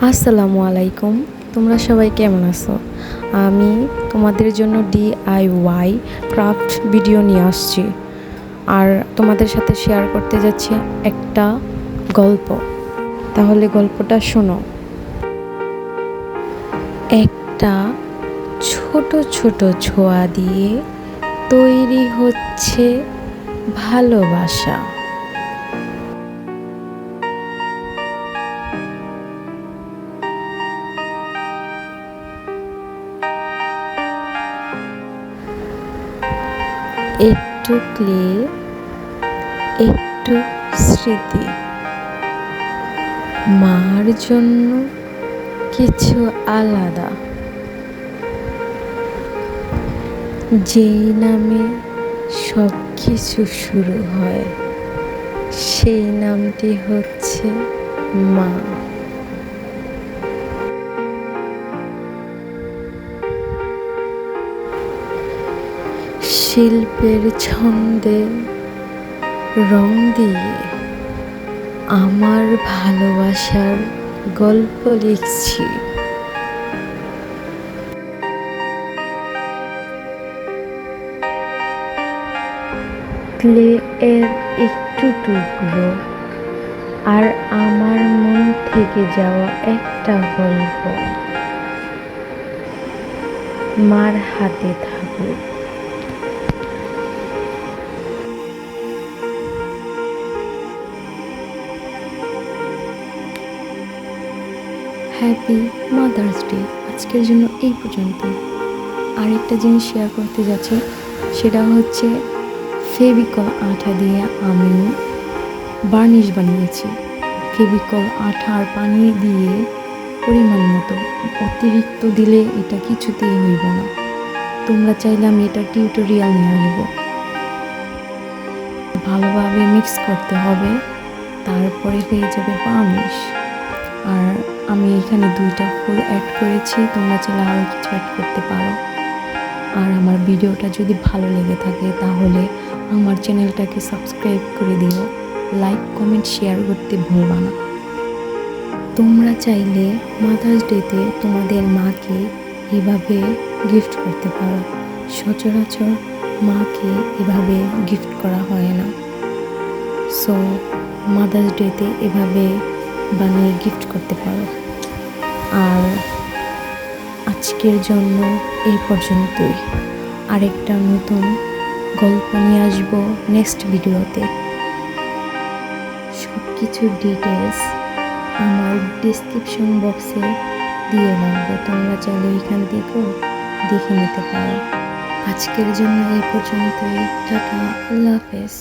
আসসালামু আলাইকুম। তোমরা সবাই কেমন আছো? আমি তোমাদের জন্য DIY ক্রাফট ভিডিও নিয়ে আসছি, আর তোমাদের সাথে শেয়ার করতে যাচ্ছি একটা গল্প। তাহলে গল্পটা শোনো। একটা ছোট ছোট ছোঁয়া দিয়ে তৈরি হচ্ছে ভালোবাসা। একটু ক্লে, একটু স্মৃতি, মার জন্য কিছু আলাদা। যেই নামে সব কিছু শুরু হয়, সেই নামটি হচ্ছে মা। শিল্পের ছন্দে রং দিয়ে আমার ভালোবাসার গল্প লিখছি। ক্লে এর একটু টুকরো, আর আমার মন থেকে যাওয়া একটা গল্প মার হাতে থাকুক। Happy mother's day. আজকের জন্য এই পর্যন্ত। আরেকটা জিনিস শেয়ার করতে যাচ্ছি, সেটা হচ্ছে ফেভিকল আঠা দিয়ে আমি বার্নিশ বানিয়েছি। ফেভিকল আঠা আর পানি দিয়ে পরিমাণ মতো, অতিরিক্ত দিলে এটা কিছুতেই হইব না। তোমরা চাইলে আমি এটা টিউটোরিয়াল নিয়ে আসব। ভালোভাবে মিক্স করতে হবে, তারপরে হয়ে যাবে বার্নিশ। আর আমি এখানে 2টা ফুল অ্যাড করেছি, তোমরা চাইলে আরও কিছু অ্যাড করতে পারো। আর আমার ভিডিওটা যদি ভালো লেগে থাকে তাহলে আমার চ্যানেলটাকে সাবস্ক্রাইব করে দিও, লাইক কমেন্ট শেয়ার করতে ভুলবা না। তোমরা চাইলে মাদার্স ডেতে তোমাদের মাকে এভাবে গিফট করতে পারো। সচরাচর মাকে এভাবে গিফট করা হয় না, সো মাদার্স ডেতে এভাবে বানিয়ে গিফট করতে পারো। আর আজকের জন্য এই পর্যন্তই। আরেকটা নতুন গল্প নিয়ে আসবো নেক্সট ভিডিওতে। সব কিছুর ডিটেলস আমার ডিসক্রিপশন বক্সে দিয়ে রাখবো, তোমরা চাইলে এখান থেকেও দেখে নিতে পারো। আজকের জন্য এই পর্যন্তই। টাটা, আল্লাহ হাফেজ।